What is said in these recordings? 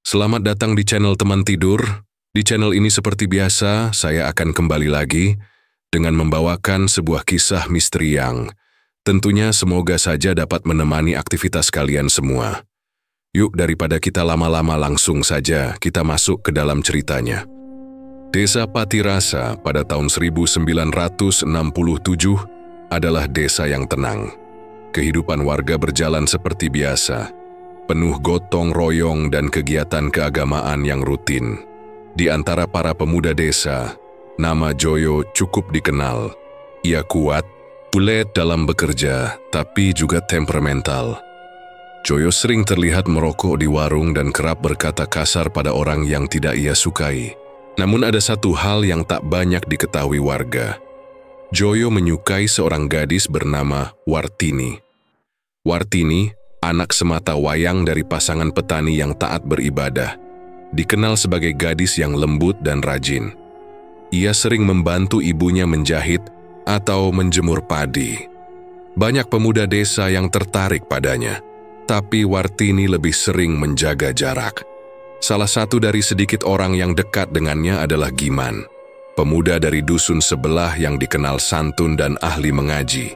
Selamat datang di channel Teman Tidur. Di channel ini seperti biasa, saya akan kembali lagi dengan membawakan sebuah kisah misteri yang tentunya semoga saja dapat menemani aktivitas kalian semua. Yuk, daripada kita lama-lama, langsung saja kita masuk ke dalam ceritanya. Desa Patirasa pada tahun 1967 adalah desa yang tenang. Kehidupan warga berjalan seperti biasa, penuh gotong royong dan kegiatan keagamaan yang rutin. Di antara para pemuda desa, nama Joyo cukup dikenal. Ia kuat, ulet dalam bekerja, tapi juga temperamental. Joyo sering terlihat merokok di warung dan kerap berkata kasar pada orang yang tidak ia sukai. Namun ada satu hal yang tak banyak diketahui warga. Joyo menyukai seorang gadis bernama Wartini. Wartini, anak semata wayang dari pasangan petani yang taat beribadah, dikenal sebagai gadis yang lembut dan rajin. Ia sering membantu ibunya menjahit atau menjemur padi. Banyak pemuda desa yang tertarik padanya, tapi Wartini lebih sering menjaga jarak. Salah satu dari sedikit orang yang dekat dengannya adalah Giman, pemuda dari dusun sebelah yang dikenal santun dan ahli mengaji.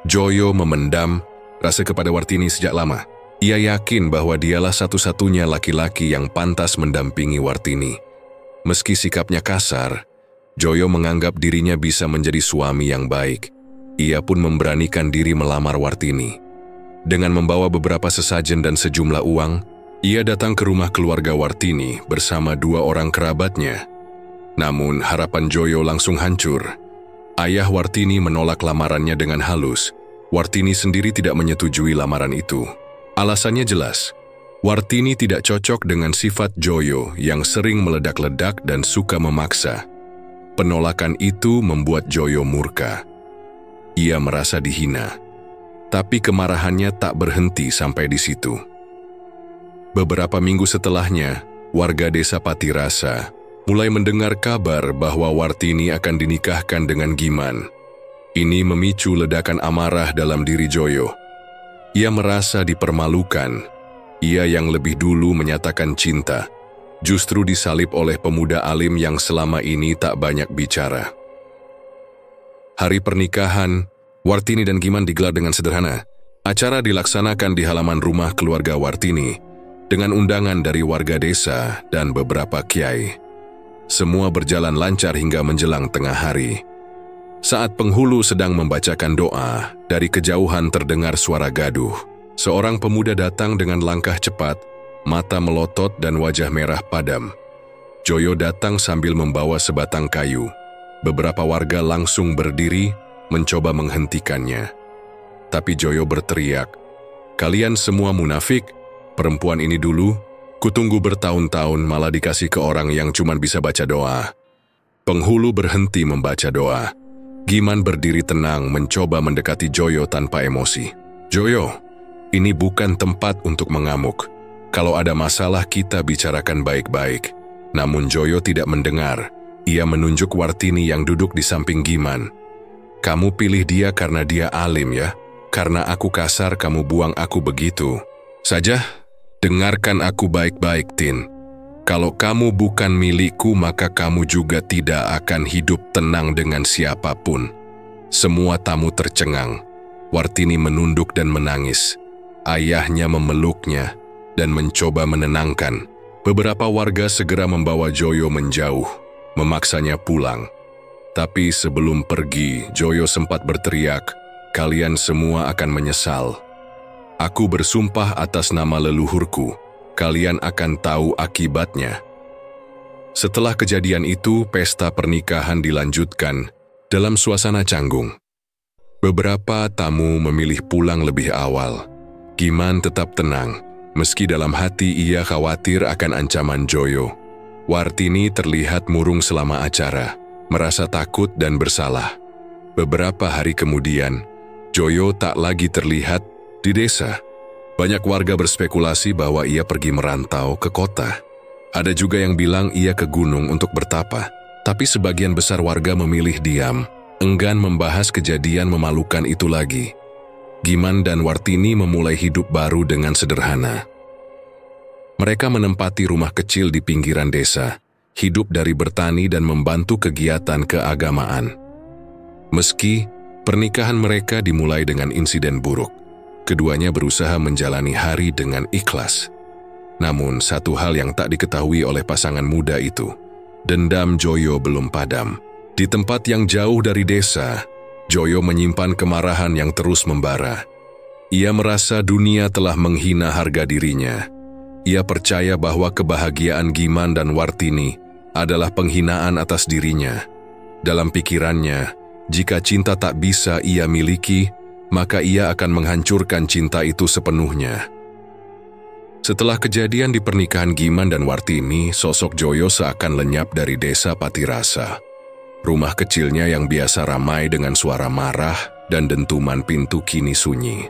Joyo memendam rasa kepada Wartini sejak lama. Ia yakin bahwa dialah satu-satunya laki-laki yang pantas mendampingi Wartini. Meski sikapnya kasar, Joyo menganggap dirinya bisa menjadi suami yang baik. Ia pun memberanikan diri melamar Wartini. Dengan membawa beberapa sesajen dan sejumlah uang, ia datang ke rumah keluarga Wartini bersama dua orang kerabatnya. Namun harapan Joyo langsung hancur. Ayah Wartini menolak lamarannya dengan halus. Wartini sendiri tidak menyetujui lamaran itu. Alasannya jelas, Wartini tidak cocok dengan sifat Joyo yang sering meledak-ledak dan suka memaksa. Penolakan itu membuat Joyo murka. Ia merasa dihina, tapi kemarahannya tak berhenti sampai di situ. Beberapa minggu setelahnya, warga desa Patirasa mulai mendengar kabar bahwa Wartini akan dinikahkan dengan Giman. Ini memicu ledakan amarah dalam diri Joyo. Ia merasa dipermalukan. Ia yang lebih dulu menyatakan cinta, justru disalib oleh pemuda alim yang selama ini tak banyak bicara. Hari pernikahan, Wartini dan Giman digelar dengan sederhana. Acara dilaksanakan di halaman rumah keluarga Wartini, dengan undangan dari warga desa dan beberapa kiai. Semua berjalan lancar hingga menjelang tengah hari. Saat penghulu sedang membacakan doa, dari kejauhan terdengar suara gaduh. Seorang pemuda datang dengan langkah cepat, mata melotot dan wajah merah padam. Joyo datang sambil membawa sebatang kayu. Beberapa warga langsung berdiri, mencoba menghentikannya. Tapi Joyo berteriak, "Kalian semua munafik, perempuan ini dulu, kutunggu bertahun-tahun malah dikasih ke orang yang cuma bisa baca doa." Penghulu berhenti membaca doa. Giman berdiri tenang mencoba mendekati Joyo tanpa emosi. "Joyo, ini bukan tempat untuk mengamuk. Kalau ada masalah kita bicarakan baik-baik." Namun Joyo tidak mendengar. Ia menunjuk Wartini yang duduk di samping Giman. "Kamu pilih dia karena dia alim ya? Karena aku kasar kamu buang aku begitu saja? Dengarkan aku baik-baik, Tin. Kalau kamu bukan milikku, maka kamu juga tidak akan hidup tenang dengan siapapun." Semua tamu tercengang. Wartini menunduk dan menangis. Ayahnya memeluknya dan mencoba menenangkan. Beberapa warga segera membawa Joyo menjauh, memaksanya pulang. Tapi sebelum pergi, Joyo sempat berteriak, "Kalian semua akan menyesal. Aku bersumpah atas nama leluhurku, kalian akan tahu akibatnya." Setelah kejadian itu, pesta pernikahan dilanjutkan dalam suasana canggung. Beberapa tamu memilih pulang lebih awal. Giman tetap tenang, meski dalam hati ia khawatir akan ancaman Joyo. Wartini terlihat murung selama acara, merasa takut dan bersalah. Beberapa hari kemudian, Joyo tak lagi terlihat di desa. Banyak warga berspekulasi bahwa ia pergi merantau ke kota. Ada juga yang bilang ia ke gunung untuk bertapa. Tapi sebagian besar warga memilih diam, enggan membahas kejadian memalukan itu lagi. Giman dan Wartini memulai hidup baru dengan sederhana. Mereka menempati rumah kecil di pinggiran desa, hidup dari bertani dan membantu kegiatan keagamaan. Meski pernikahan mereka dimulai dengan insiden buruk, keduanya berusaha menjalani hari dengan ikhlas. Namun satu hal yang tak diketahui oleh pasangan muda itu, dendam Joyo belum padam. Di tempat yang jauh dari desa, Joyo menyimpan kemarahan yang terus membara. Ia merasa dunia telah menghina harga dirinya. Ia percaya bahwa kebahagiaan Giman dan Wartini adalah penghinaan atas dirinya. Dalam pikirannya, jika cinta tak bisa ia miliki, maka ia akan menghancurkan cinta itu sepenuhnya. Setelah kejadian di pernikahan Giman dan Wartini, sosok Joyo seakan lenyap dari desa Patirasa. Rumah kecilnya yang biasa ramai dengan suara marah dan dentuman pintu kini sunyi.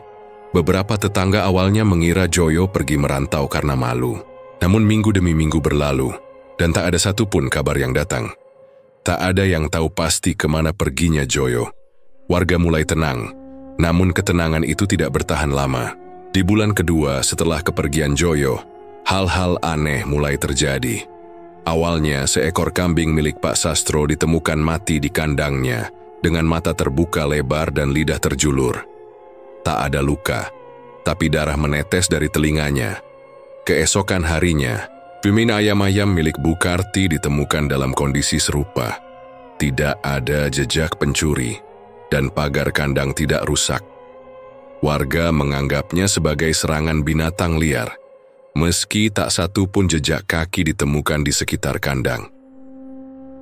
Beberapa tetangga awalnya mengira Joyo pergi merantau karena malu. Namun minggu demi minggu berlalu, dan tak ada satupun kabar yang datang. Tak ada yang tahu pasti kemana perginya Joyo. Warga mulai tenang, namun ketenangan itu tidak bertahan lama. Di bulan kedua setelah kepergian Joyo, hal-hal aneh mulai terjadi. Awalnya, seekor kambing milik Pak Sastro ditemukan mati di kandangnya, dengan mata terbuka lebar dan lidah terjulur. Tak ada luka, tapi darah menetes dari telinganya. Keesokan harinya, pimin ayam-ayam milik Bu Karti ditemukan dalam kondisi serupa. Tidak ada jejak pencuri, dan pagar kandang tidak rusak. Warga menganggapnya sebagai serangan binatang liar, meski tak satu pun jejak kaki ditemukan di sekitar kandang.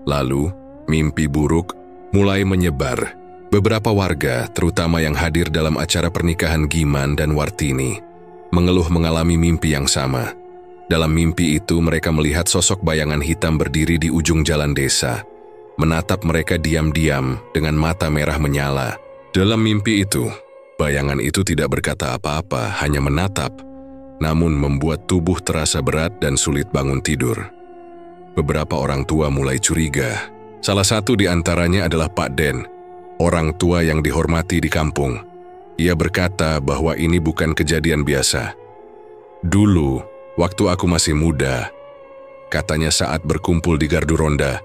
Lalu, mimpi buruk mulai menyebar. Beberapa warga, terutama yang hadir dalam acara pernikahan Giman dan Wartini, mengeluh mengalami mimpi yang sama. Dalam mimpi itu, mereka melihat sosok bayangan hitam berdiri di ujung jalan desa, menatap mereka diam-diam dengan mata merah menyala. Dalam mimpi itu, bayangan itu tidak berkata apa-apa, hanya menatap, namun membuat tubuh terasa berat dan sulit bangun tidur. Beberapa orang tua mulai curiga. Salah satu di antaranya adalah Pak Den, orang tua yang dihormati di kampung. Ia berkata bahwa ini bukan kejadian biasa. Dulu, waktu aku masih muda, katanya saat berkumpul di gardu ronda,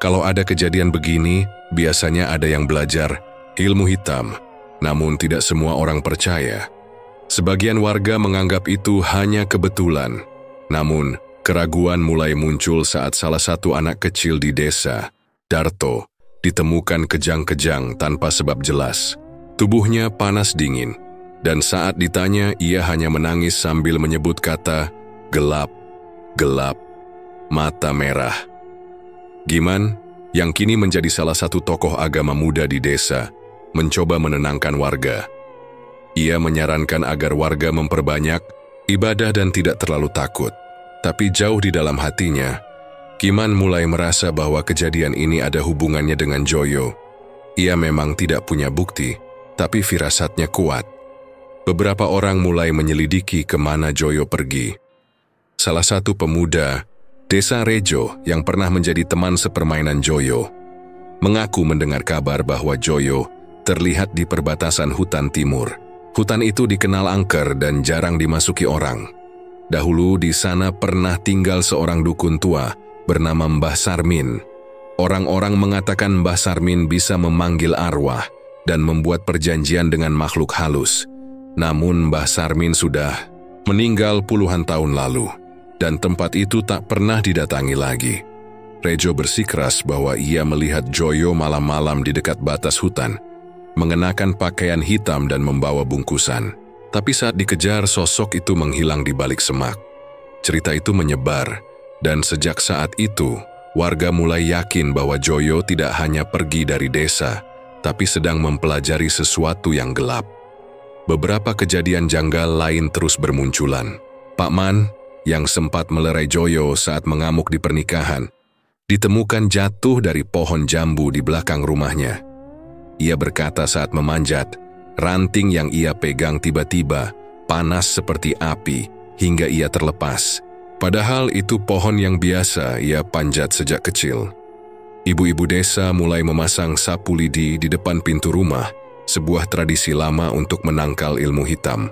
kalau ada kejadian begini, biasanya ada yang belajar ilmu hitam. Namun tidak semua orang percaya. Sebagian warga menganggap itu hanya kebetulan. Namun, keraguan mulai muncul saat salah satu anak kecil di desa, Darto, ditemukan kejang-kejang tanpa sebab jelas. Tubuhnya panas dingin, dan saat ditanya ia hanya menangis sambil menyebut kata, gelap, gelap, mata merah. Giman, yang kini menjadi salah satu tokoh agama muda di desa, mencoba menenangkan warga. Ia menyarankan agar warga memperbanyak ibadah dan tidak terlalu takut. Tapi jauh di dalam hatinya, Giman mulai merasa bahwa kejadian ini ada hubungannya dengan Joyo. Ia memang tidak punya bukti, tapi firasatnya kuat. Beberapa orang mulai menyelidiki kemana Joyo pergi. Salah satu pemuda, Desa Rejo, yang pernah menjadi teman sepermainan Joyo, mengaku mendengar kabar bahwa Joyo terlihat di perbatasan hutan timur. Hutan itu dikenal angker dan jarang dimasuki orang. Dahulu di sana pernah tinggal seorang dukun tua bernama Mbah Sarmin. Orang-orang mengatakan Mbah Sarmin bisa memanggil arwah dan membuat perjanjian dengan makhluk halus. Namun Mbah Sarmin sudah meninggal puluhan tahun lalu, dan tempat itu tak pernah didatangi lagi. Rejo bersikeras bahwa ia melihat Joyo malam-malam di dekat batas hutan, mengenakan pakaian hitam dan membawa bungkusan. Tapi saat dikejar, sosok itu menghilang di balik semak. Cerita itu menyebar, dan sejak saat itu, warga mulai yakin bahwa Joyo tidak hanya pergi dari desa, tapi sedang mempelajari sesuatu yang gelap. Beberapa kejadian janggal lain terus bermunculan. Pak Man, yang sempat melerai Joyo saat mengamuk di pernikahan, ditemukan jatuh dari pohon jambu di belakang rumahnya. Ia berkata saat memanjat, ranting yang ia pegang tiba-tiba panas seperti api hingga ia terlepas. Padahal itu pohon yang biasa ia panjat sejak kecil. Ibu-ibu desa mulai memasang sapu lidi di depan pintu rumah, sebuah tradisi lama untuk menangkal ilmu hitam.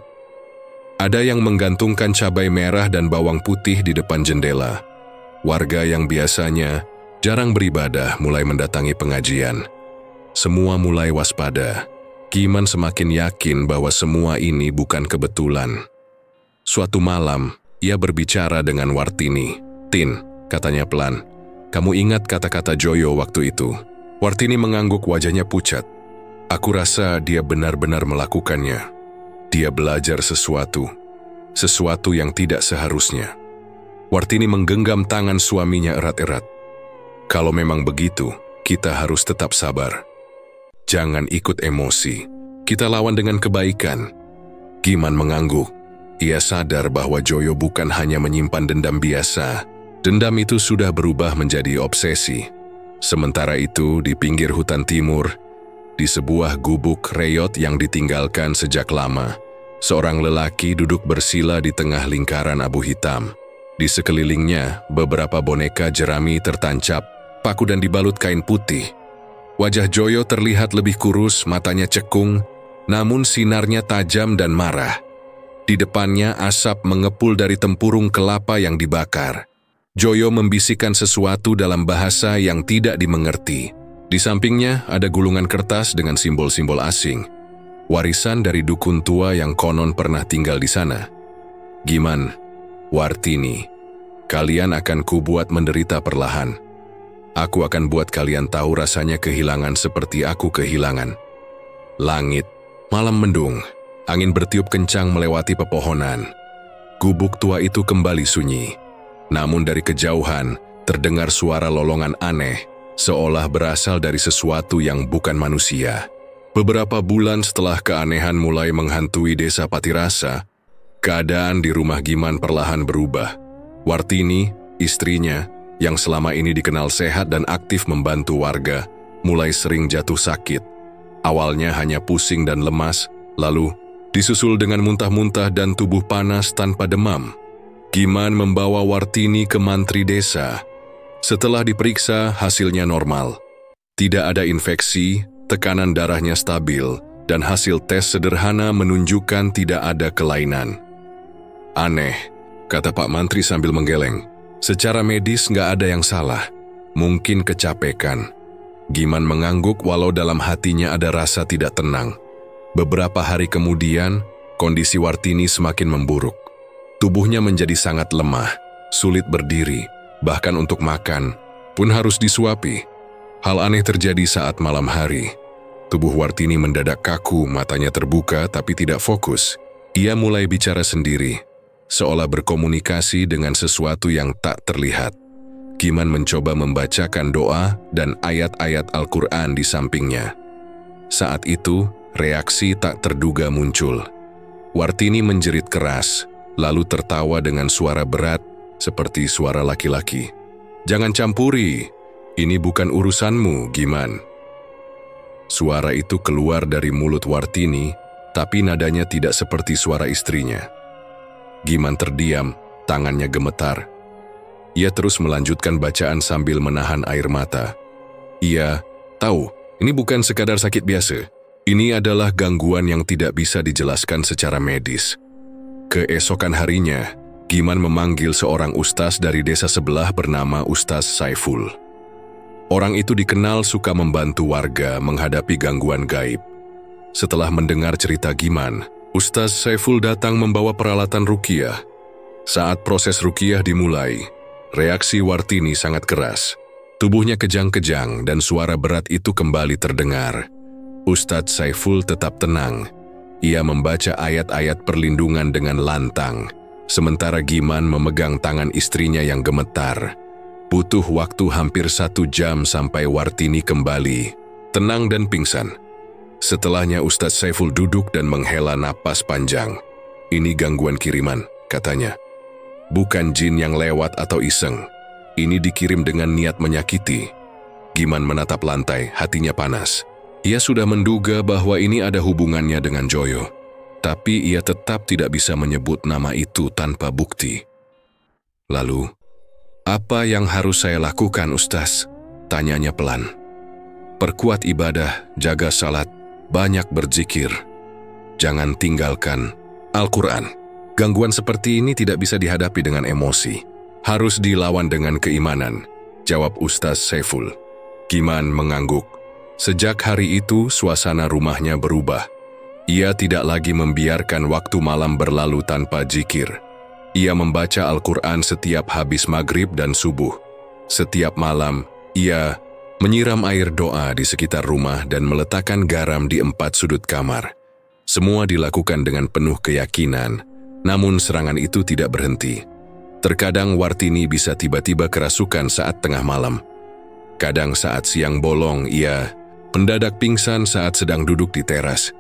Ada yang menggantungkan cabai merah dan bawang putih di depan jendela. Warga yang biasanya jarang beribadah mulai mendatangi pengajian. Semua mulai waspada. Giman semakin yakin bahwa semua ini bukan kebetulan. Suatu malam, ia berbicara dengan Wartini. "Tin," katanya pelan, "kamu ingat kata-kata Joyo waktu itu?" Wartini mengangguk, wajahnya pucat. "Aku rasa dia benar-benar melakukannya. Dia belajar sesuatu yang tidak seharusnya." Wartini menggenggam tangan suaminya erat-erat. "Kalau memang begitu, kita harus tetap sabar. Jangan ikut emosi. Kita lawan dengan kebaikan." Giman mengangguk. Ia sadar bahwa Joyo bukan hanya menyimpan dendam biasa. Dendam itu sudah berubah menjadi obsesi. Sementara itu, di pinggir hutan timur, di sebuah gubuk reyot yang ditinggalkan sejak lama, seorang lelaki duduk bersila di tengah lingkaran abu hitam. Di sekelilingnya, beberapa boneka jerami tertancap, paku dan dibalut kain putih. Wajah Joyo terlihat lebih kurus, matanya cekung, namun sinarnya tajam dan marah. Di depannya asap mengepul dari tempurung kelapa yang dibakar. Joyo membisikkan sesuatu dalam bahasa yang tidak dimengerti. Di sampingnya ada gulungan kertas dengan simbol-simbol asing. Warisan dari dukun tua yang konon pernah tinggal di sana. "Giman, Wartini, kalian akan kubuat menderita perlahan. Aku akan buat kalian tahu rasanya kehilangan seperti aku kehilangan." Langit, malam mendung, angin bertiup kencang melewati pepohonan. Gubuk tua itu kembali sunyi. Namun dari kejauhan, terdengar suara lolongan aneh, seolah berasal dari sesuatu yang bukan manusia. Beberapa bulan setelah keanehan mulai menghantui desa Patirasa, keadaan di rumah Giman perlahan berubah. Wartini, istrinya, yang selama ini dikenal sehat dan aktif membantu warga, mulai sering jatuh sakit. Awalnya hanya pusing dan lemas, lalu disusul dengan muntah-muntah dan tubuh panas tanpa demam. Giman membawa Wartini ke mantri desa. Setelah diperiksa, hasilnya normal. Tidak ada infeksi, tekanan darahnya stabil, dan hasil tes sederhana menunjukkan tidak ada kelainan. "Aneh," kata Pak Mantri sambil menggeleng. "Secara medis nggak ada yang salah. Mungkin kecapekan." Giman mengangguk walau dalam hatinya ada rasa tidak tenang. Beberapa hari kemudian, kondisi Wartini semakin memburuk. Tubuhnya menjadi sangat lemah, sulit berdiri, bahkan untuk makan pun harus disuapi. Hal aneh terjadi saat malam hari. Tubuh Wartini mendadak kaku, matanya terbuka tapi tidak fokus. Ia mulai bicara sendiri, seolah berkomunikasi dengan sesuatu yang tak terlihat. Giman mencoba membacakan doa dan ayat-ayat Al-Quran di sampingnya. Saat itu, reaksi tak terduga muncul. Wartini menjerit keras, lalu tertawa dengan suara berat seperti suara laki-laki. "Jangan campuri, ini bukan urusanmu, Giman." Suara itu keluar dari mulut Wartini, tapi nadanya tidak seperti suara istrinya. Giman terdiam, tangannya gemetar. Ia terus melanjutkan bacaan sambil menahan air mata. Ia tahu, ini bukan sekadar sakit biasa. Ini adalah gangguan yang tidak bisa dijelaskan secara medis. Keesokan harinya, Giman memanggil seorang ustaz dari desa sebelah bernama Ustaz Saiful. Orang itu dikenal suka membantu warga menghadapi gangguan gaib. Setelah mendengar cerita Giman, Ustaz Saiful datang membawa peralatan ruqyah. Saat proses ruqyah dimulai, reaksi Wartini sangat keras. Tubuhnya kejang-kejang dan suara berat itu kembali terdengar. Ustaz Saiful tetap tenang. Ia membaca ayat-ayat perlindungan dengan lantang, sementara Giman memegang tangan istrinya yang gemetar. Butuh waktu hampir 1 jam sampai Wartini kembali, tenang dan pingsan. Setelahnya Ustaz Saiful duduk dan menghela napas panjang. "Ini gangguan kiriman," katanya. "Bukan jin yang lewat atau iseng. Ini dikirim dengan niat menyakiti." Giman menatap lantai, hatinya panas. Ia sudah menduga bahwa ini ada hubungannya dengan Joyo, tapi ia tetap tidak bisa menyebut nama itu tanpa bukti. "Lalu, apa yang harus saya lakukan, Ustaz?" tanyanya pelan. "Perkuat ibadah, jaga salat, banyak berzikir. Jangan tinggalkan Al-Quran." Gangguan seperti ini tidak bisa dihadapi dengan emosi. Harus dilawan dengan keimanan, jawab Ustaz Saiful. Giman mengangguk. Sejak hari itu, suasana rumahnya berubah. Ia tidak lagi membiarkan waktu malam berlalu tanpa zikir. Ia membaca Al-Quran setiap habis maghrib dan subuh. Setiap malam, ia menyiram air doa di sekitar rumah dan meletakkan garam di 4 sudut kamar. Semua dilakukan dengan penuh keyakinan, namun serangan itu tidak berhenti. Terkadang Wartini bisa tiba-tiba kerasukan saat tengah malam. Kadang saat siang bolong, ia mendadak pingsan saat sedang duduk di teras.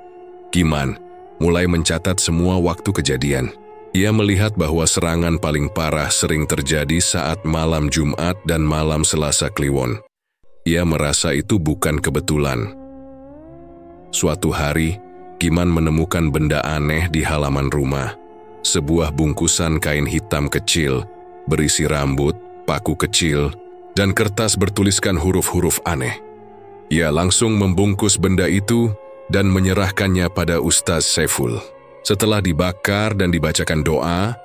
Giman mulai mencatat semua waktu kejadian. Ia melihat bahwa serangan paling parah sering terjadi saat malam Jumat dan malam Selasa Kliwon. Ia merasa itu bukan kebetulan. Suatu hari, Giman menemukan benda aneh di halaman rumah. Sebuah bungkusan kain hitam kecil, berisi rambut, paku kecil, dan kertas bertuliskan huruf-huruf aneh. Ia langsung membungkus benda itu dan menyerahkannya pada Ustaz Saiful. Setelah dibakar dan dibacakan doa,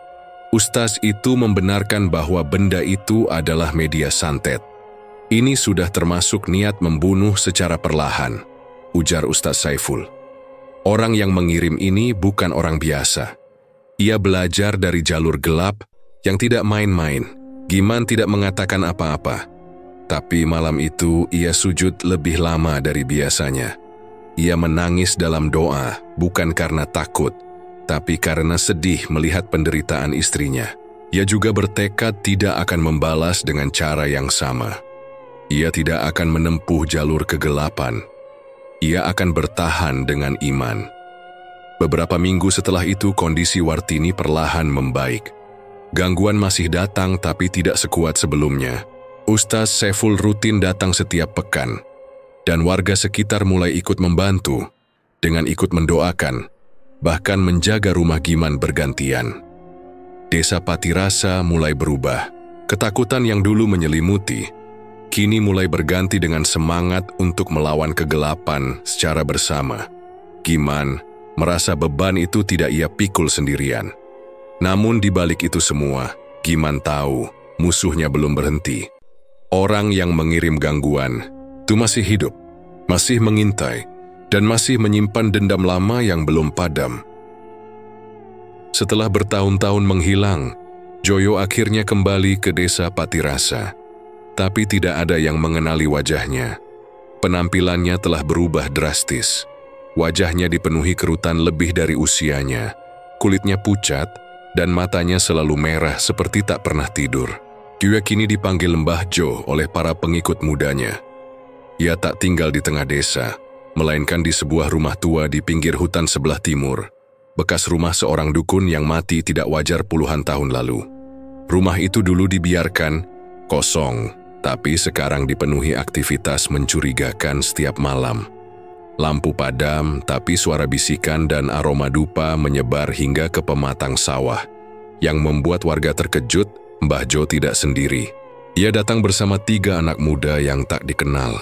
Ustaz itu membenarkan bahwa benda itu adalah media santet. Ini sudah termasuk niat membunuh secara perlahan, ujar Ustaz Saiful. Orang yang mengirim ini bukan orang biasa. Ia belajar dari jalur gelap yang tidak main-main. Giman tidak mengatakan apa-apa. Tapi malam itu ia sujud lebih lama dari biasanya. Ia menangis dalam doa, bukan karena takut, tapi karena sedih melihat penderitaan istrinya. Ia juga bertekad tidak akan membalas dengan cara yang sama. Ia tidak akan menempuh jalur kegelapan. Ia akan bertahan dengan iman. Beberapa minggu setelah itu, kondisi Wartini perlahan membaik. Gangguan masih datang, tapi tidak sekuat sebelumnya. Ustaz Saiful rutin datang setiap pekan, dan warga sekitar mulai ikut membantu, dengan ikut mendoakan, bahkan menjaga rumah Giman bergantian. Desa Patirasa mulai berubah. Ketakutan yang dulu menyelimuti, kini mulai berganti dengan semangat untuk melawan kegelapan secara bersama. Giman merasa beban itu tidak ia pikul sendirian. Namun di balik itu semua, Giman tahu musuhnya belum berhenti. Orang yang mengirim gangguan itu masih hidup, masih mengintai, dan masih menyimpan dendam lama yang belum padam. Setelah bertahun-tahun menghilang, Joyo akhirnya kembali ke desa Patirasa. Tapi tidak ada yang mengenali wajahnya. Penampilannya telah berubah drastis. Wajahnya dipenuhi kerutan lebih dari usianya. Kulitnya pucat, dan matanya selalu merah seperti tak pernah tidur. Dia kini dipanggil Mbah Jo oleh para pengikut mudanya. Ia tak tinggal di tengah desa, melainkan di sebuah rumah tua di pinggir hutan sebelah timur, bekas rumah seorang dukun yang mati tidak wajar puluhan tahun lalu. Rumah itu dulu dibiarkan kosong, tapi sekarang dipenuhi aktivitas mencurigakan setiap malam. Lampu padam, tapi suara bisikan dan aroma dupa menyebar hingga ke pematang sawah, yang membuat warga terkejut. Mbah Jo tidak sendiri. Ia datang bersama 3 anak muda yang tak dikenal.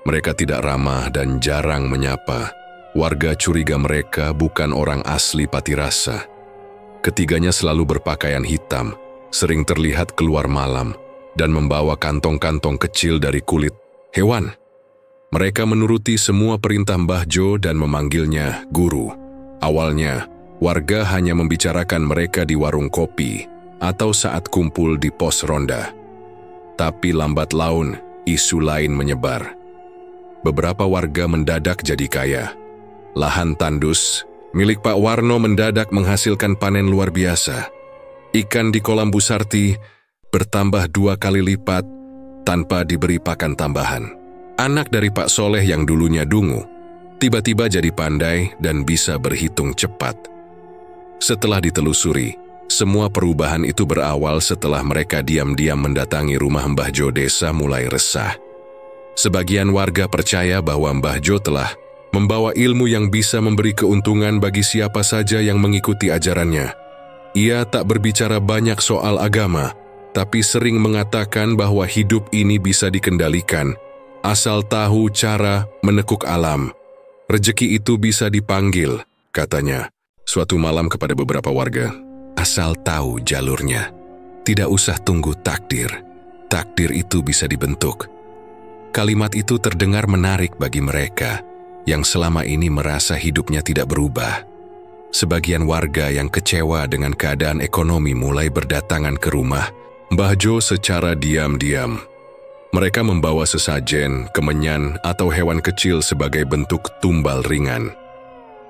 Mereka tidak ramah dan jarang menyapa. Warga curiga mereka bukan orang asli Patirasa. Ketiganya selalu berpakaian hitam, sering terlihat keluar malam, dan membawa kantong-kantong kecil dari kulit hewan. Mereka menuruti semua perintah Mbah Jo dan memanggilnya guru. Awalnya, warga hanya membicarakan mereka di warung kopi atau saat kumpul di pos ronda. Tapi lambat laun, isu lain menyebar. Beberapa warga mendadak jadi kaya. Lahan tandus milik Pak Warno mendadak menghasilkan panen luar biasa. Ikan di kolam Bu Sarti bertambah 2 kali lipat tanpa diberi pakan tambahan. Anak dari Pak Soleh yang dulunya dungu, tiba-tiba jadi pandai dan bisa berhitung cepat. Setelah ditelusuri, semua perubahan itu berawal setelah mereka diam-diam mendatangi rumah Mbah Jo. Desa mulai resah. Sebagian warga percaya bahwa Mbah Jo telah membawa ilmu yang bisa memberi keuntungan bagi siapa saja yang mengikuti ajarannya. Ia tak berbicara banyak soal agama, tapi sering mengatakan bahwa hidup ini bisa dikendalikan, asal tahu cara menekuk alam. Rezeki itu bisa dipanggil, katanya, suatu malam kepada beberapa warga. asal tahu jalurnya. Tidak usah tunggu takdir. Takdir itu bisa dibentuk. Kalimat itu terdengar menarik bagi mereka yang selama ini merasa hidupnya tidak berubah. Sebagian warga yang kecewa dengan keadaan ekonomi mulai berdatangan ke rumah Mbah Jo secara diam-diam. Mereka membawa sesajen, kemenyan, atau hewan kecil sebagai bentuk tumbal ringan.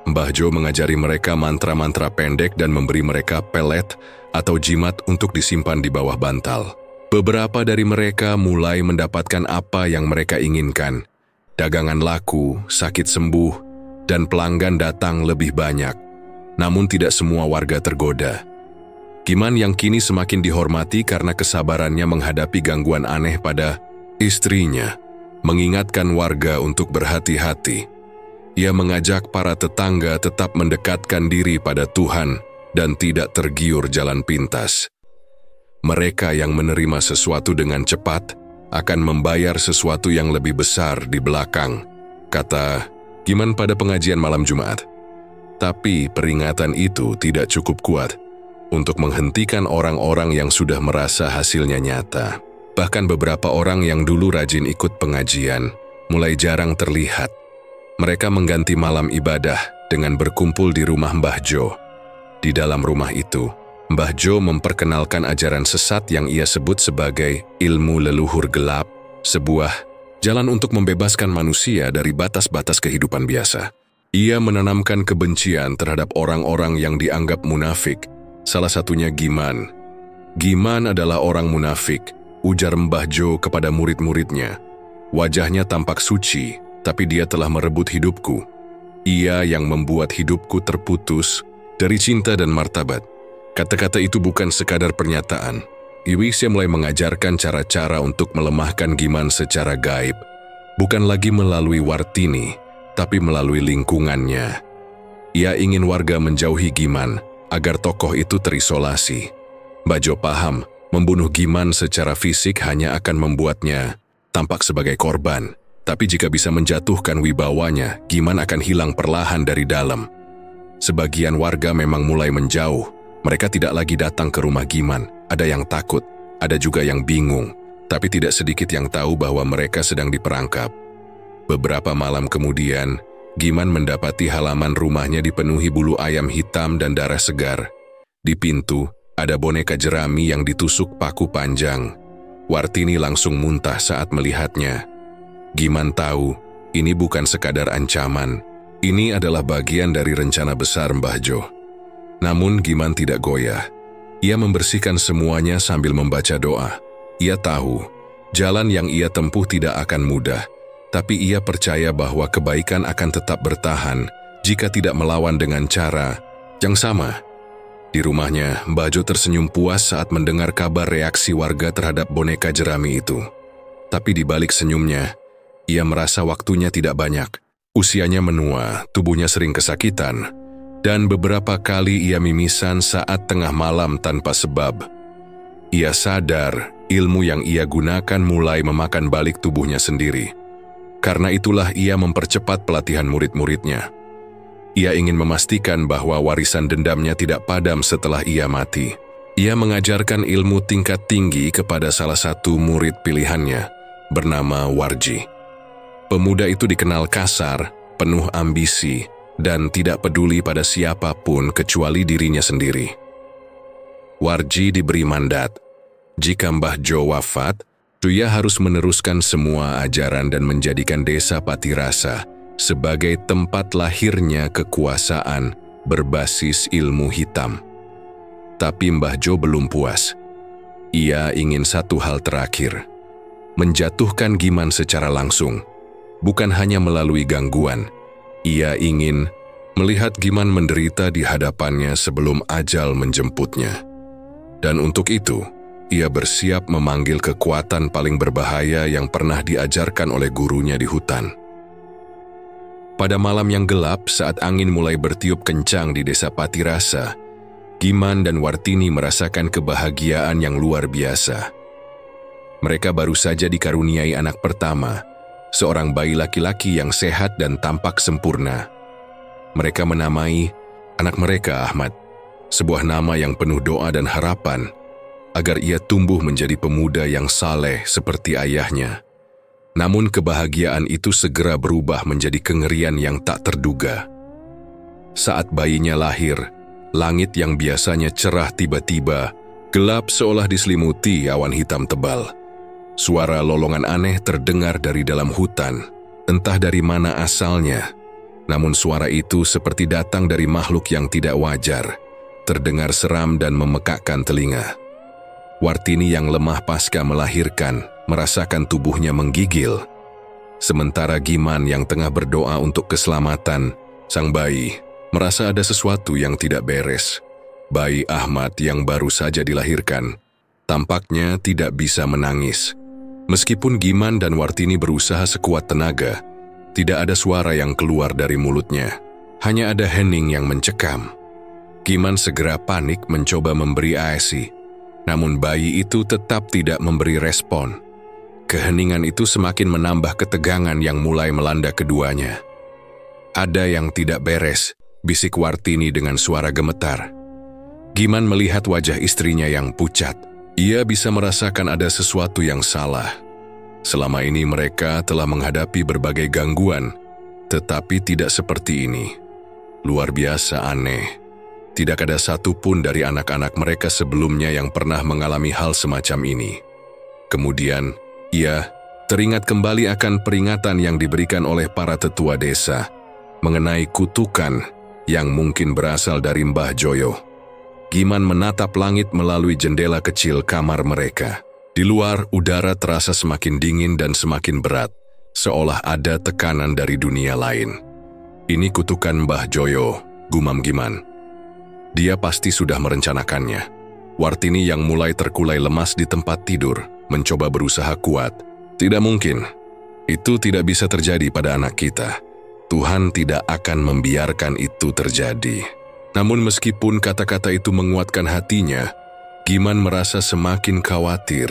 Mbah Jo mengajari mereka mantra-mantra pendek dan memberi mereka pelet atau jimat untuk disimpan di bawah bantal. Beberapa dari mereka mulai mendapatkan apa yang mereka inginkan. Dagangan laku, sakit sembuh, dan pelanggan datang lebih banyak. Namun tidak semua warga tergoda. Giman yang kini semakin dihormati karena kesabarannya menghadapi gangguan aneh pada istrinya, mengingatkan warga untuk berhati-hati. Ia mengajak para tetangga tetap mendekatkan diri pada Tuhan dan tidak tergiur jalan pintas. Mereka yang menerima sesuatu dengan cepat akan membayar sesuatu yang lebih besar di belakang, kata Giman pada pengajian malam Jumat. Tapi peringatan itu tidak cukup kuat untuk menghentikan orang-orang yang sudah merasa hasilnya nyata. Bahkan beberapa orang yang dulu rajin ikut pengajian mulai jarang terlihat. Mereka mengganti malam ibadah dengan berkumpul di rumah Mbah Jo. Di dalam rumah itu, Mbah Jo memperkenalkan ajaran sesat yang ia sebut sebagai ilmu leluhur gelap, sebuah jalan untuk membebaskan manusia dari batas-batas kehidupan biasa. Ia menanamkan kebencian terhadap orang-orang yang dianggap munafik, salah satunya Giman. Giman adalah orang munafik, ujar Mbah Jo kepada murid-muridnya. Wajahnya tampak suci, tapi dia telah merebut hidupku. Ia yang membuat hidupku terputus dari cinta dan martabat. Kata-kata itu bukan sekadar pernyataan. Iwisya mulai mengajarkan cara-cara untuk melemahkan Giman secara gaib. Bukan lagi melalui Wartini, tapi melalui lingkungannya. Ia ingin warga menjauhi Giman agar tokoh itu terisolasi. Mbah Jo paham, membunuh Giman secara fisik hanya akan membuatnya tampak sebagai korban. Tapi jika bisa menjatuhkan wibawanya, Giman akan hilang perlahan dari dalam. Sebagian warga memang mulai menjauh. Mereka tidak lagi datang ke rumah Giman. Ada yang takut, ada juga yang bingung, tapi tidak sedikit yang tahu bahwa mereka sedang diperangkap. Beberapa malam kemudian, Giman mendapati halaman rumahnya dipenuhi bulu ayam hitam dan darah segar. Di pintu, ada boneka jerami yang ditusuk paku panjang. Wartini langsung muntah saat melihatnya. Giman tahu, ini bukan sekadar ancaman. Ini adalah bagian dari rencana besar Mbah Jo. Namun Giman tidak goyah. Ia membersihkan semuanya sambil membaca doa. Ia tahu, jalan yang ia tempuh tidak akan mudah, tapi ia percaya bahwa kebaikan akan tetap bertahan jika tidak melawan dengan cara yang sama. Di rumahnya, Mbah Jo tersenyum puas saat mendengar kabar reaksi warga terhadap boneka jerami itu. Tapi di balik senyumnya, ia merasa waktunya tidak banyak. Usianya menua, tubuhnya sering kesakitan, dan beberapa kali ia mimisan saat tengah malam tanpa sebab. Ia sadar ilmu yang ia gunakan mulai memakan balik tubuhnya sendiri. Karena itulah ia mempercepat pelatihan murid-muridnya. Ia ingin memastikan bahwa warisan dendamnya tidak padam setelah ia mati. Ia mengajarkan ilmu tingkat tinggi kepada salah satu murid pilihannya, bernama Warji. Pemuda itu dikenal kasar, penuh ambisi, dan tidak peduli pada siapapun kecuali dirinya sendiri. Warji diberi mandat. Jika Mbah Jo wafat, ia harus meneruskan semua ajaran dan menjadikan desa Patirasa sebagai tempat lahirnya kekuasaan berbasis ilmu hitam. Tapi Mbah Jo belum puas. Ia ingin satu hal terakhir, menjatuhkan Giman secara langsung, bukan hanya melalui gangguan. Ia ingin melihat Giman menderita di hadapannya sebelum ajal menjemputnya. Dan untuk itu, ia bersiap memanggil kekuatan paling berbahaya yang pernah diajarkan oleh gurunya di hutan. Pada malam yang gelap, saat angin mulai bertiup kencang di desa Patirasa, Giman dan Wartini merasakan kebahagiaan yang luar biasa. Mereka baru saja dikaruniai anak pertama, seorang bayi laki-laki yang sehat dan tampak sempurna. Mereka menamai anak mereka Ahmad. sebuah nama yang penuh doa dan harapan, agar ia tumbuh menjadi pemuda yang saleh seperti ayahnya. Namun kebahagiaan itu segera berubah menjadi kengerian yang tak terduga. Saat bayinya lahir, langit yang biasanya cerah tiba-tiba gelap seolah diselimuti awan hitam tebal. Suara lolongan aneh terdengar dari dalam hutan, entah dari mana asalnya. Namun suara itu seperti datang dari makhluk yang tidak wajar, terdengar seram dan memekakkan telinga. Wartini yang lemah pasca melahirkan merasakan tubuhnya menggigil. Sementara Giman yang tengah berdoa untuk keselamatan sang bayi merasa ada sesuatu yang tidak beres. Bayi Ahmad yang baru saja dilahirkan tampaknya tidak bisa menangis. Meskipun Giman dan Wartini berusaha sekuat tenaga, tidak ada suara yang keluar dari mulutnya. Hanya ada hening yang mencekam. Giman segera panik mencoba memberi ASI. Namun bayi itu tetap tidak memberi respon. Keheningan itu semakin menambah ketegangan yang mulai melanda keduanya. Ada yang tidak beres, bisik Wartini dengan suara gemetar. Giman melihat wajah istrinya yang pucat. Ia bisa merasakan ada sesuatu yang salah. Selama ini mereka telah menghadapi berbagai gangguan, tetapi tidak seperti ini. Luar biasa aneh. Tidak ada satupun dari anak-anak mereka sebelumnya yang pernah mengalami hal semacam ini. Kemudian, ia teringat kembali akan peringatan yang diberikan oleh para tetua desa mengenai kutukan yang mungkin berasal dari Mbah Joyo. Giman menatap langit melalui jendela kecil kamar mereka. Di luar, udara terasa semakin dingin dan semakin berat, seolah ada tekanan dari dunia lain. Ini kutukan Mbah Joyo, gumam Giman. Dia pasti sudah merencanakannya. Wartini yang mulai terkulai lemas di tempat tidur, mencoba berusaha kuat. Tidak mungkin. Itu tidak bisa terjadi pada anak kita. Tuhan tidak akan membiarkan itu terjadi. Namun meskipun kata-kata itu menguatkan hatinya, Giman merasa semakin khawatir.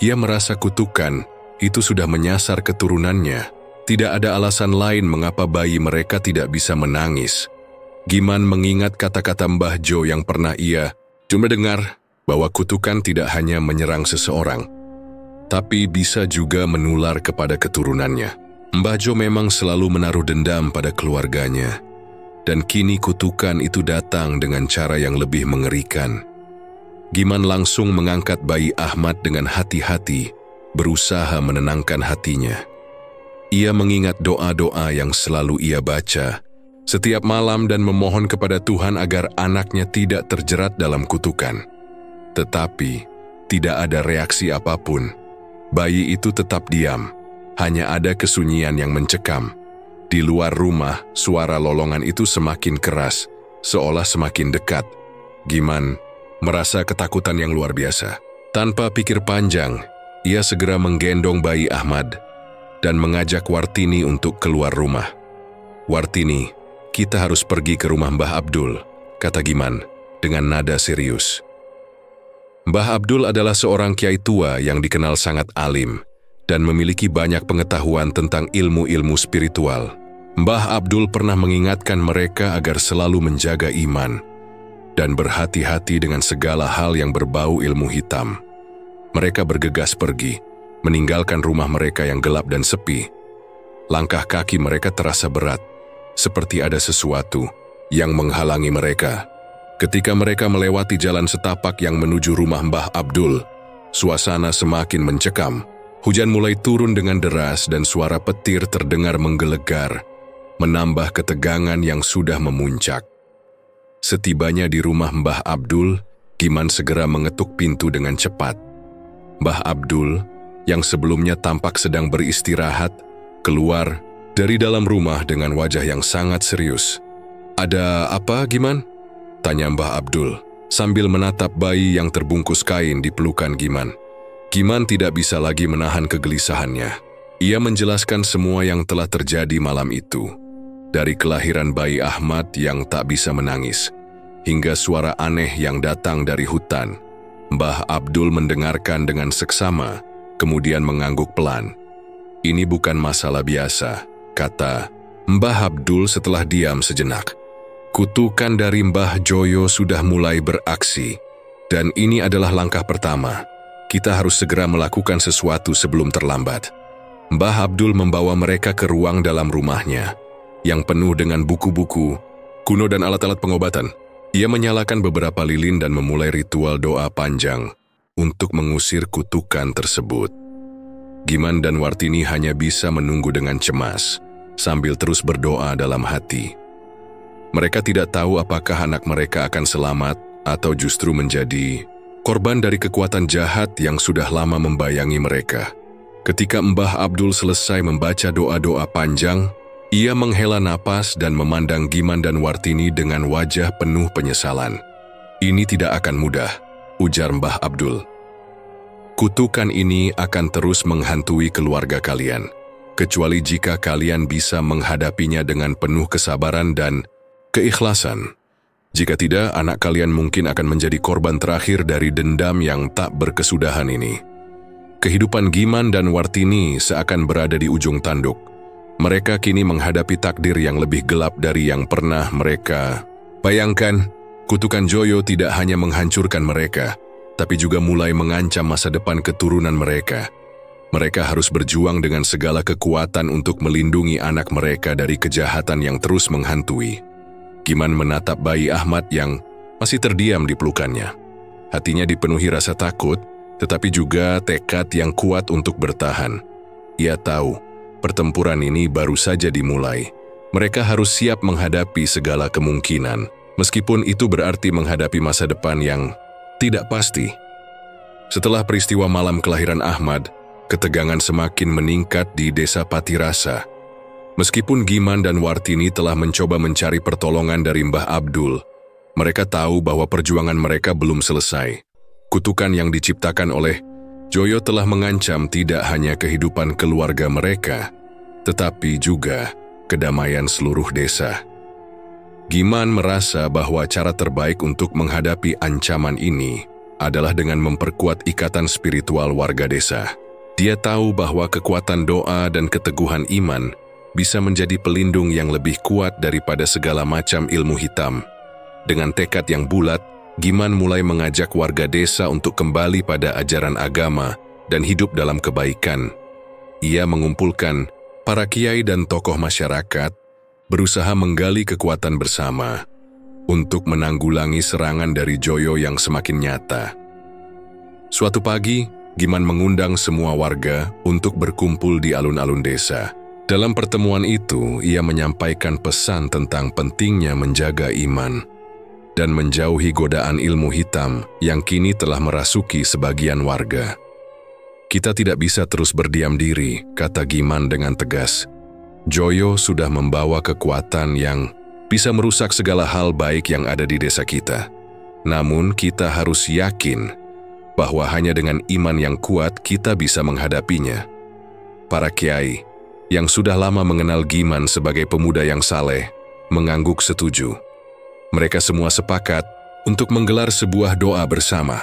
Ia merasa kutukan itu sudah menyasar keturunannya. Tidak ada alasan lain mengapa bayi mereka tidak bisa menangis. Giman mengingat kata-kata Mbah Jo yang pernah ia cuma dengar, bahwa kutukan tidak hanya menyerang seseorang, tapi bisa juga menular kepada keturunannya. Mbah Jo memang selalu menaruh dendam pada keluarganya, dan kini kutukan itu datang dengan cara yang lebih mengerikan. Giman langsung mengangkat bayi Ahmad dengan hati-hati, berusaha menenangkan hatinya. Ia mengingat doa-doa yang selalu ia baca setiap malam dan memohon kepada Tuhan agar anaknya tidak terjerat dalam kutukan. Tetapi, tidak ada reaksi apapun. Bayi itu tetap diam. Hanya ada kesunyian yang mencekam. Di luar rumah, suara lolongan itu semakin keras, seolah semakin dekat. Giman merasa ketakutan yang luar biasa. Tanpa pikir panjang, ia segera menggendong bayi Ahmad dan mengajak Wartini untuk keluar rumah. "Wartini, kita harus pergi ke rumah Mbah Abdul," kata Giman dengan nada serius. Mbah Abdul adalah seorang kiai tua yang dikenal sangat alim dan memiliki banyak pengetahuan tentang ilmu-ilmu spiritual. Mbah Abdul pernah mengingatkan mereka agar selalu menjaga iman dan berhati-hati dengan segala hal yang berbau ilmu hitam. Mereka bergegas pergi, meninggalkan rumah mereka yang gelap dan sepi. Langkah kaki mereka terasa berat, seperti ada sesuatu yang menghalangi mereka. Ketika mereka melewati jalan setapak yang menuju rumah Mbah Abdul, suasana semakin mencekam. Hujan mulai turun dengan deras dan suara petir terdengar menggelegar, menambah ketegangan yang sudah memuncak. Setibanya di rumah Mbah Abdul, Giman segera mengetuk pintu dengan cepat. Mbah Abdul, yang sebelumnya tampak sedang beristirahat, keluar dari dalam rumah dengan wajah yang sangat serius. "Ada apa, Giman?" tanya Mbah Abdul, sambil menatap bayi yang terbungkus kain di pelukan Giman. Giman tidak bisa lagi menahan kegelisahannya. Ia menjelaskan semua yang telah terjadi malam itu. Dari kelahiran bayi Ahmad yang tak bisa menangis, hingga suara aneh yang datang dari hutan. Mbah Abdul mendengarkan dengan seksama, kemudian mengangguk pelan. "Ini bukan masalah biasa," kata Mbah Abdul setelah diam sejenak. Kutukan dari Mbah Joyo sudah mulai beraksi, dan ini adalah langkah pertama. Kita harus segera melakukan sesuatu sebelum terlambat. Mbah Abdul membawa mereka ke ruang dalam rumahnya, yang penuh dengan buku-buku, kuno dan alat-alat pengobatan. Ia menyalakan beberapa lilin dan memulai ritual doa panjang untuk mengusir kutukan tersebut. Giman dan Wartini hanya bisa menunggu dengan cemas, sambil terus berdoa dalam hati. Mereka tidak tahu apakah anak mereka akan selamat atau justru menjadi korban dari kekuatan jahat yang sudah lama membayangi mereka. Ketika Mbah Abdul selesai membaca doa-doa panjang, ia menghela napas dan memandang Giman dan Wartini dengan wajah penuh penyesalan. "Ini tidak akan mudah," ujar Mbah Abdul. "Kutukan ini akan terus menghantui keluarga kalian, kecuali jika kalian bisa menghadapinya dengan penuh kesabaran dan keikhlasan. Jika tidak, anak kalian mungkin akan menjadi korban terakhir dari dendam yang tak berkesudahan ini." Kehidupan Giman dan Wartini seakan berada di ujung tanduk. Mereka kini menghadapi takdir yang lebih gelap dari yang pernah mereka bayangkan. Kutukan Joyo tidak hanya menghancurkan mereka, tapi juga mulai mengancam masa depan keturunan mereka. Mereka harus berjuang dengan segala kekuatan untuk melindungi anak mereka dari kejahatan yang terus menghantui. Giman menatap bayi Ahmad yang masih terdiam di pelukannya. Hatinya dipenuhi rasa takut, tetapi juga tekad yang kuat untuk bertahan. Ia tahu, pertempuran ini baru saja dimulai. Mereka harus siap menghadapi segala kemungkinan, meskipun itu berarti menghadapi masa depan yang tidak pasti. Setelah peristiwa malam kelahiran Ahmad, ketegangan semakin meningkat di desa Patirasa. Meskipun Giman dan Wartini telah mencoba mencari pertolongan dari Mbah Abdul, mereka tahu bahwa perjuangan mereka belum selesai. Kutukan yang diciptakan oleh Joyo telah mengancam tidak hanya kehidupan keluarga mereka, tetapi juga kedamaian seluruh desa. Giman merasa bahwa cara terbaik untuk menghadapi ancaman ini adalah dengan memperkuat ikatan spiritual warga desa. Dia tahu bahwa kekuatan doa dan keteguhan iman bisa menjadi pelindung yang lebih kuat daripada segala macam ilmu hitam. Dengan tekad yang bulat, Giman mulai mengajak warga desa untuk kembali pada ajaran agama dan hidup dalam kebaikan. Ia mengumpulkan para kiai dan tokoh masyarakat, berusaha menggali kekuatan bersama untuk menanggulangi serangan dari Joyo yang semakin nyata. Suatu pagi, Giman mengundang semua warga untuk berkumpul di alun-alun desa. Dalam pertemuan itu, ia menyampaikan pesan tentang pentingnya menjaga iman dan menjauhi godaan ilmu hitam yang kini telah merasuki sebagian warga. "Kita tidak bisa terus berdiam diri," kata Giman dengan tegas. "Joyo sudah membawa kekuatan yang bisa merusak segala hal baik yang ada di desa kita. Namun kita harus yakin bahwa hanya dengan iman yang kuat kita bisa menghadapinya." Para kiai yang sudah lama mengenal Giman sebagai pemuda yang saleh mengangguk setuju. Mereka semua sepakat untuk menggelar sebuah doa bersama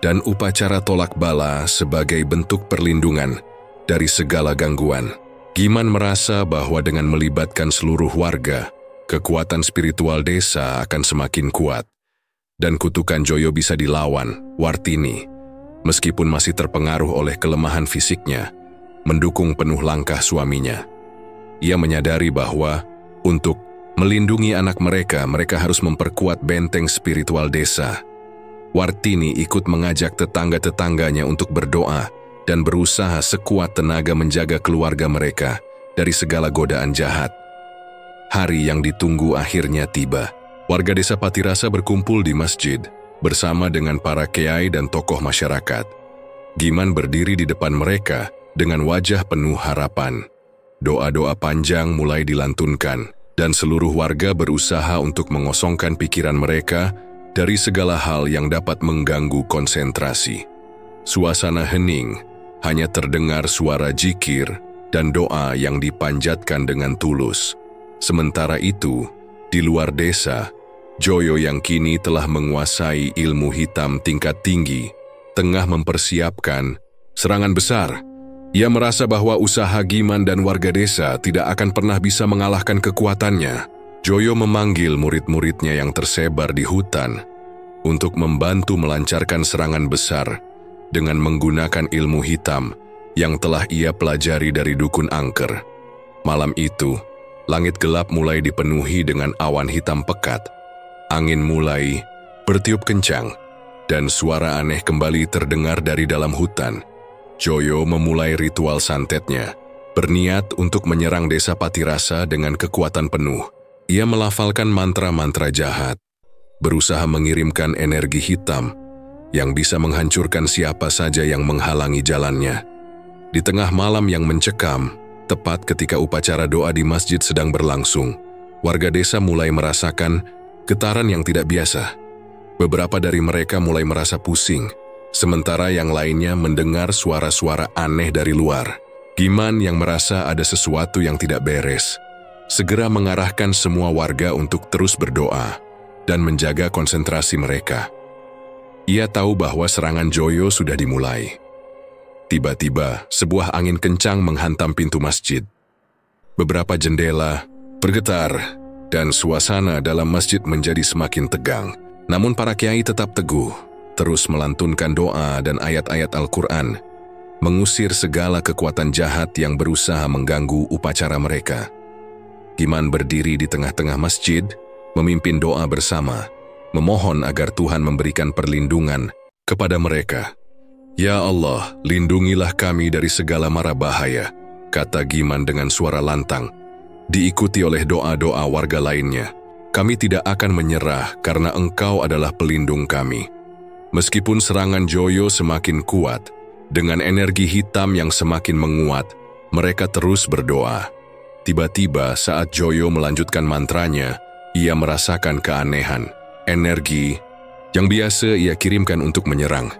dan upacara tolak bala sebagai bentuk perlindungan dari segala gangguan. Giman merasa bahwa dengan melibatkan seluruh warga, kekuatan spiritual desa akan semakin kuat dan kutukan Joyo bisa dilawan. Wartini, meskipun masih terpengaruh oleh kelemahan fisiknya, mendukung penuh langkah suaminya. Ia menyadari bahwa untuk melindungi anak mereka harus memperkuat benteng spiritual desa. Wartini ikut mengajak tetangga-tetangganya untuk berdoa dan berusaha sekuat tenaga menjaga keluarga mereka dari segala godaan jahat. Hari yang ditunggu akhirnya tiba. Warga desa Patirasa berkumpul di masjid bersama dengan para kiai dan tokoh masyarakat. Giman berdiri di depan mereka dengan wajah penuh harapan. Doa-doa panjang mulai dilantunkan, dan seluruh warga berusaha untuk mengosongkan pikiran mereka dari segala hal yang dapat mengganggu konsentrasi. Suasana hening, hanya terdengar suara zikir dan doa yang dipanjatkan dengan tulus. Sementara itu, di luar desa, Joyo yang kini telah menguasai ilmu hitam tingkat tinggi, tengah mempersiapkan serangan besar. Ia merasa bahwa usaha Giman dan warga desa tidak akan pernah bisa mengalahkan kekuatannya. Joyo memanggil murid-muridnya yang tersebar di hutan untuk membantu melancarkan serangan besar dengan menggunakan ilmu hitam yang telah ia pelajari dari dukun angker. Malam itu, langit gelap mulai dipenuhi dengan awan hitam pekat. Angin mulai bertiup kencang, dan suara aneh kembali terdengar dari dalam hutan. Joyo memulai ritual santetnya, berniat untuk menyerang desa Patirasa dengan kekuatan penuh. Ia melafalkan mantra-mantra jahat, berusaha mengirimkan energi hitam yang bisa menghancurkan siapa saja yang menghalangi jalannya. Di tengah malam yang mencekam, tepat ketika upacara doa di masjid sedang berlangsung, warga desa mulai merasakan getaran yang tidak biasa. Beberapa dari mereka mulai merasa pusing, sementara yang lainnya mendengar suara-suara aneh dari luar. Giman yang merasa ada sesuatu yang tidak beres, segera mengarahkan semua warga untuk terus berdoa dan menjaga konsentrasi mereka. Ia tahu bahwa serangan Joyo sudah dimulai. Tiba-tiba, sebuah angin kencang menghantam pintu masjid. Beberapa jendela bergetar, dan suasana dalam masjid menjadi semakin tegang. Namun para kiai tetap teguh, terus melantunkan doa dan ayat-ayat Al-Quran, mengusir segala kekuatan jahat yang berusaha mengganggu upacara mereka. Giman berdiri di tengah-tengah masjid, memimpin doa bersama, memohon agar Tuhan memberikan perlindungan kepada mereka. Ya Allah, lindungilah kami dari segala mara bahaya, kata Giman dengan suara lantang, diikuti oleh doa-doa warga lainnya. Kami tidak akan menyerah karena Engkau adalah pelindung kami. Meskipun serangan Joyo semakin kuat, dengan energi hitam yang semakin menguat, mereka terus berdoa. Tiba-tiba saat Joyo melanjutkan mantranya, ia merasakan keanehan. Energi yang biasa ia kirimkan untuk menyerang,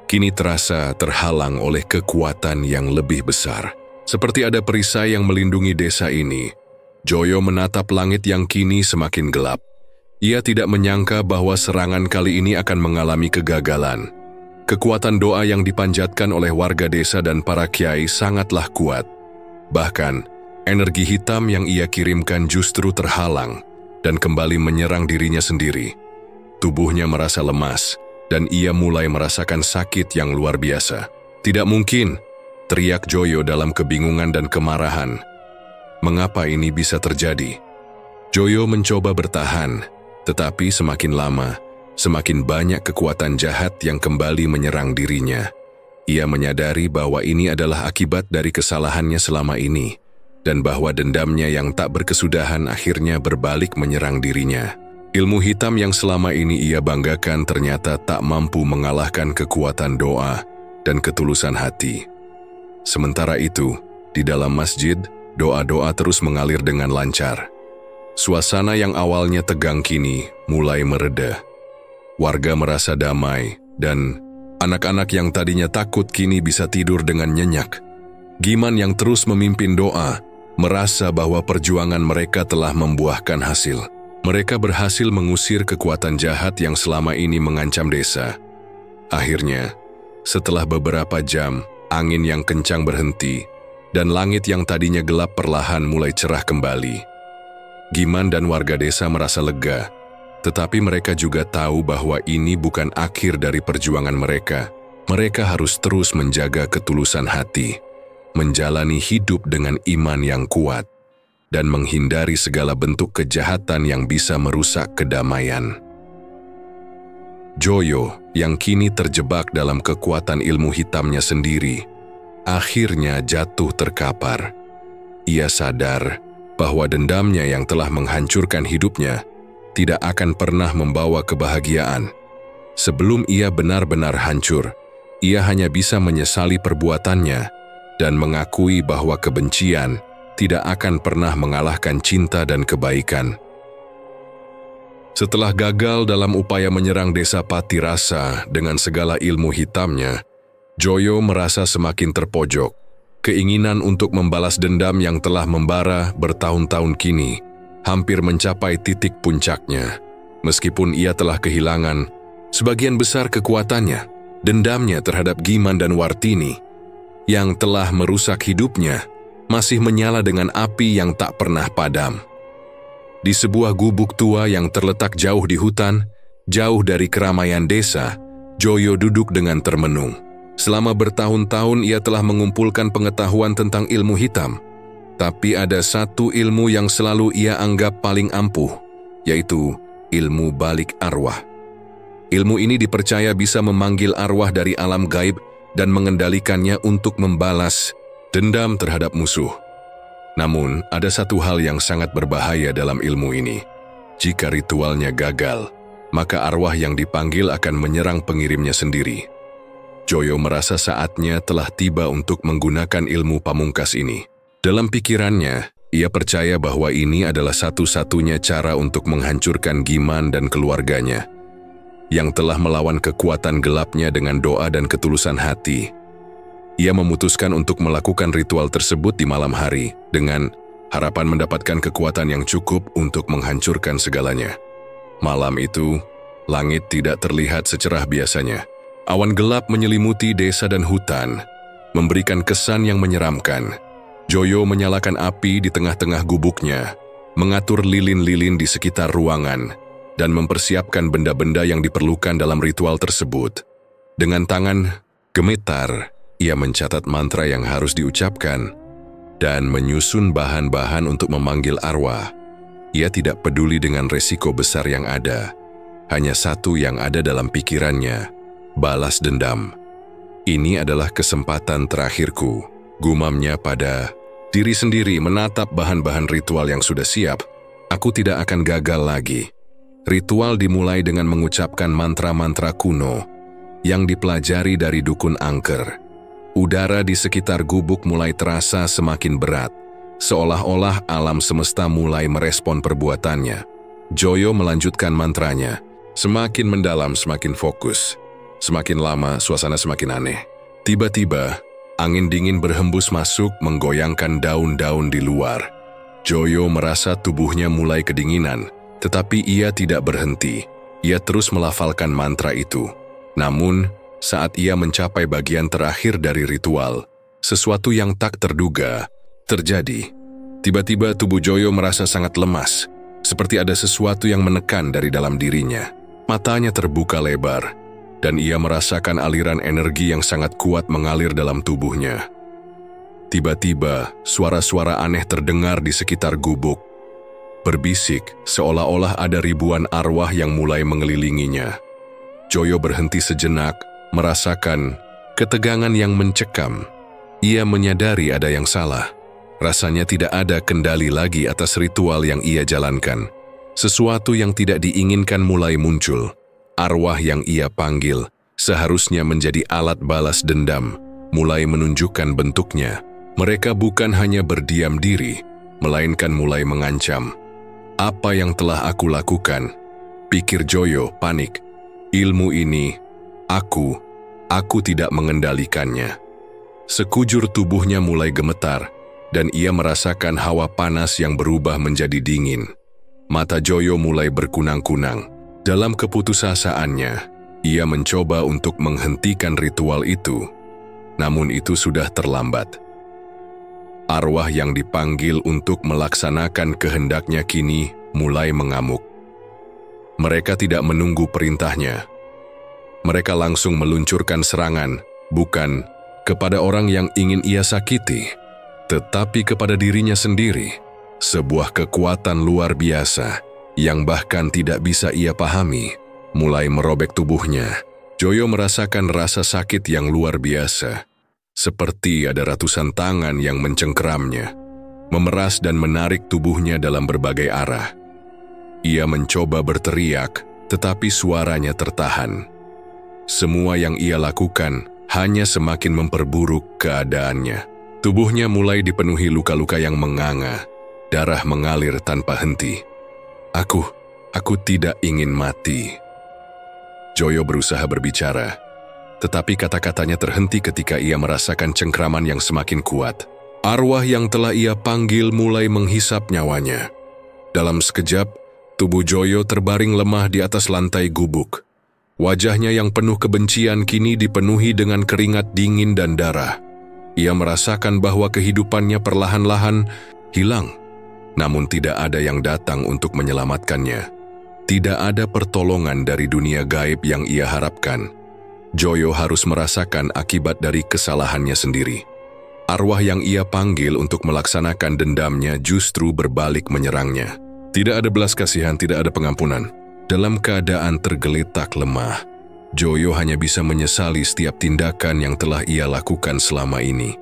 kini terasa terhalang oleh kekuatan yang lebih besar. Seperti ada perisai yang melindungi desa ini, Joyo menatap langit yang kini semakin gelap. Ia tidak menyangka bahwa serangan kali ini akan mengalami kegagalan. Kekuatan doa yang dipanjatkan oleh warga desa dan para kiai sangatlah kuat. Bahkan, energi hitam yang ia kirimkan justru terhalang dan kembali menyerang dirinya sendiri. Tubuhnya merasa lemas, dan ia mulai merasakan sakit yang luar biasa. Tidak mungkin, teriak Joyo dalam kebingungan dan kemarahan. Mengapa ini bisa terjadi? Joyo mencoba bertahan, tetapi semakin lama, semakin banyak kekuatan jahat yang kembali menyerang dirinya. Ia menyadari bahwa ini adalah akibat dari kesalahannya selama ini, dan bahwa dendamnya yang tak berkesudahan akhirnya berbalik menyerang dirinya. Ilmu hitam yang selama ini ia banggakan ternyata tak mampu mengalahkan kekuatan doa dan ketulusan hati. Sementara itu, di dalam masjid, doa-doa terus mengalir dengan lancar. Suasana yang awalnya tegang kini mulai mereda. Warga merasa damai, dan anak-anak yang tadinya takut kini bisa tidur dengan nyenyak. Giman yang terus memimpin doa merasa bahwa perjuangan mereka telah membuahkan hasil. Mereka berhasil mengusir kekuatan jahat yang selama ini mengancam desa. Akhirnya, setelah beberapa jam, angin yang kencang berhenti, dan langit yang tadinya gelap perlahan mulai cerah kembali. Giman dan warga desa merasa lega, tetapi mereka juga tahu bahwa ini bukan akhir dari perjuangan mereka. Mereka harus terus menjaga ketulusan hati, menjalani hidup dengan iman yang kuat, dan menghindari segala bentuk kejahatan yang bisa merusak kedamaian. Joyo, yang kini terjebak dalam kekuatan ilmu hitamnya sendiri, akhirnya jatuh terkapar. Ia sadar bahwa dendamnya yang telah menghancurkan hidupnya tidak akan pernah membawa kebahagiaan. Sebelum ia benar-benar hancur, ia hanya bisa menyesali perbuatannya dan mengakui bahwa kebencian tidak akan pernah mengalahkan cinta dan kebaikan. Setelah gagal dalam upaya menyerang desa Patirasa dengan segala ilmu hitamnya, Joyo merasa semakin terpojok. Keinginan untuk membalas dendam yang telah membara bertahun-tahun kini hampir mencapai titik puncaknya. Meskipun ia telah kehilangan sebagian besar kekuatannya, dendamnya terhadap Giman dan Wartini yang telah merusak hidupnya masih menyala dengan api yang tak pernah padam. Di sebuah gubuk tua yang terletak jauh di hutan, jauh dari keramaian desa, Joyo duduk dengan termenung. Selama bertahun-tahun ia telah mengumpulkan pengetahuan tentang ilmu hitam. Tapi ada satu ilmu yang selalu ia anggap paling ampuh, yaitu ilmu balik arwah. Ilmu ini dipercaya bisa memanggil arwah dari alam gaib dan mengendalikannya untuk membalas dendam terhadap musuh. Namun, ada satu hal yang sangat berbahaya dalam ilmu ini. Jika ritualnya gagal, maka arwah yang dipanggil akan menyerang pengirimnya sendiri. Joyo merasa saatnya telah tiba untuk menggunakan ilmu pamungkas ini. Dalam pikirannya, ia percaya bahwa ini adalah satu-satunya cara untuk menghancurkan Giman dan keluarganya, yang telah melawan kekuatan gelapnya dengan doa dan ketulusan hati. Ia memutuskan untuk melakukan ritual tersebut di malam hari, dengan harapan mendapatkan kekuatan yang cukup untuk menghancurkan segalanya. Malam itu, langit tidak terlihat secerah biasanya. Awan gelap menyelimuti desa dan hutan, memberikan kesan yang menyeramkan. Joyo menyalakan api di tengah-tengah gubuknya, mengatur lilin-lilin di sekitar ruangan, dan mempersiapkan benda-benda yang diperlukan dalam ritual tersebut. Dengan tangan gemetar, ia mencatat mantra yang harus diucapkan dan menyusun bahan-bahan untuk memanggil arwah. Ia tidak peduli dengan resiko besar yang ada. Hanya satu yang ada dalam pikirannya, balas dendam. Ini adalah kesempatan terakhirku, gumamnya pada diri sendiri menatap bahan-bahan ritual yang sudah siap. Aku tidak akan gagal lagi. Ritual dimulai dengan mengucapkan mantra-mantra kuno yang dipelajari dari dukun angker. Udara di sekitar gubuk mulai terasa semakin berat, seolah-olah alam semesta mulai merespon perbuatannya. Joyo melanjutkan mantranya, semakin mendalam semakin fokus. Semakin lama suasana semakin aneh. Tiba-tiba, angin dingin berhembus masuk menggoyangkan daun-daun di luar. Joyo merasa tubuhnya mulai kedinginan, tetapi ia tidak berhenti. Ia terus melafalkan mantra itu. Namun, saat ia mencapai bagian terakhir dari ritual, sesuatu yang tak terduga terjadi. Tiba-tiba tubuh Joyo merasa sangat lemas, seperti ada sesuatu yang menekan dari dalam dirinya. Matanya terbuka lebar, dan ia merasakan aliran energi yang sangat kuat mengalir dalam tubuhnya. Tiba-tiba, suara-suara aneh terdengar di sekitar gubuk. Berbisik, seolah-olah ada ribuan arwah yang mulai mengelilinginya. Joyo berhenti sejenak, merasakan ketegangan yang mencekam. Ia menyadari ada yang salah. Rasanya tidak ada kendali lagi atas ritual yang ia jalankan. Sesuatu yang tidak diinginkan mulai muncul. Arwah yang ia panggil seharusnya menjadi alat balas dendam, mulai menunjukkan bentuknya. Mereka bukan hanya berdiam diri, melainkan mulai mengancam. Apa yang telah aku lakukan? Pikir Joyo panik. Ilmu ini, aku tidak mengendalikannya. Sekujur tubuhnya mulai gemetar, dan ia merasakan hawa panas yang berubah menjadi dingin. Mata Joyo mulai berkunang-kunang. Dalam keputusasaannya, ia mencoba untuk menghentikan ritual itu. Namun itu sudah terlambat. Arwah yang dipanggil untuk melaksanakan kehendaknya kini mulai mengamuk. Mereka tidak menunggu perintahnya. Mereka langsung meluncurkan serangan, bukan kepada orang yang ingin ia sakiti, tetapi kepada dirinya sendiri. Sebuah kekuatan luar biasa yang bahkan tidak bisa ia pahami, mulai merobek tubuhnya. Joyo merasakan rasa sakit yang luar biasa, seperti ada ratusan tangan yang mencengkeramnya, memeras dan menarik tubuhnya dalam berbagai arah. Ia mencoba berteriak, tetapi suaranya tertahan. Semua yang ia lakukan hanya semakin memperburuk keadaannya. Tubuhnya mulai dipenuhi luka-luka yang menganga, darah mengalir tanpa henti. Aku tidak ingin mati. Joyo berusaha berbicara, tetapi kata-katanya terhenti ketika ia merasakan cengkraman yang semakin kuat. Arwah yang telah ia panggil mulai menghisap nyawanya. Dalam sekejap, tubuh Joyo terbaring lemah di atas lantai gubuk. Wajahnya yang penuh kebencian kini dipenuhi dengan keringat dingin dan darah. Ia merasakan bahwa kehidupannya perlahan-lahan hilang. namun tidak ada yang datang untuk menyelamatkannya. Tidak ada pertolongan dari dunia gaib yang ia harapkan. Joyo harus merasakan akibat dari kesalahannya sendiri. Arwah yang ia panggil untuk melaksanakan dendamnya justru berbalik menyerangnya. Tidak ada belas kasihan, tidak ada pengampunan. Dalam keadaan tergeletak lemah, Joyo hanya bisa menyesali setiap tindakan yang telah ia lakukan selama ini.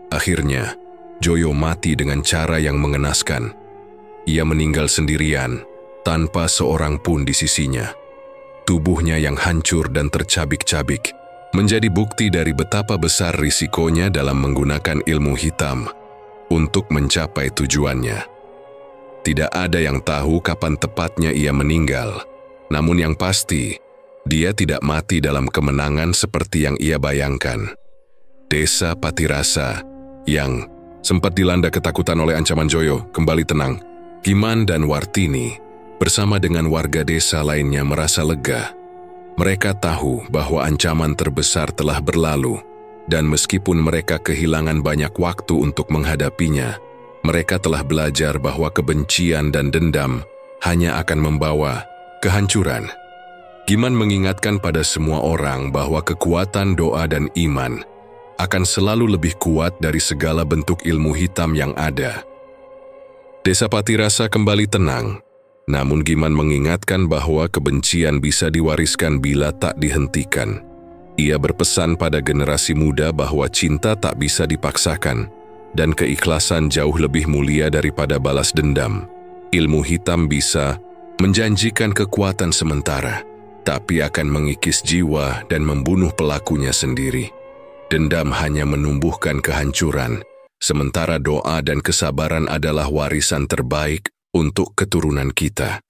Akhirnya, Joyo mati dengan cara yang mengenaskan. Ia meninggal sendirian, tanpa seorang pun di sisinya. Tubuhnya yang hancur dan tercabik-cabik menjadi bukti dari betapa besar risikonya dalam menggunakan ilmu hitam untuk mencapai tujuannya. Tidak ada yang tahu kapan tepatnya ia meninggal, namun yang pasti, dia tidak mati dalam kemenangan seperti yang ia bayangkan. Desa Patirasa yang sempat dilanda ketakutan oleh ancaman Joyo kembali tenang. Giman dan Wartini bersama dengan warga desa lainnya merasa lega. Mereka tahu bahwa ancaman terbesar telah berlalu, dan meskipun mereka kehilangan banyak waktu untuk menghadapinya, mereka telah belajar bahwa kebencian dan dendam hanya akan membawa kehancuran. Giman mengingatkan pada semua orang bahwa kekuatan doa dan iman akan selalu lebih kuat dari segala bentuk ilmu hitam yang ada. Desa Patirasa kembali tenang, namun Giman mengingatkan bahwa kebencian bisa diwariskan bila tak dihentikan. Ia berpesan pada generasi muda bahwa cinta tak bisa dipaksakan, dan keikhlasan jauh lebih mulia daripada balas dendam. Ilmu hitam bisa menjanjikan kekuatan sementara, tapi akan mengikis jiwa dan membunuh pelakunya sendiri. Dendam hanya menumbuhkan kehancuran, sementara doa dan kesabaran adalah warisan terbaik untuk keturunan kita.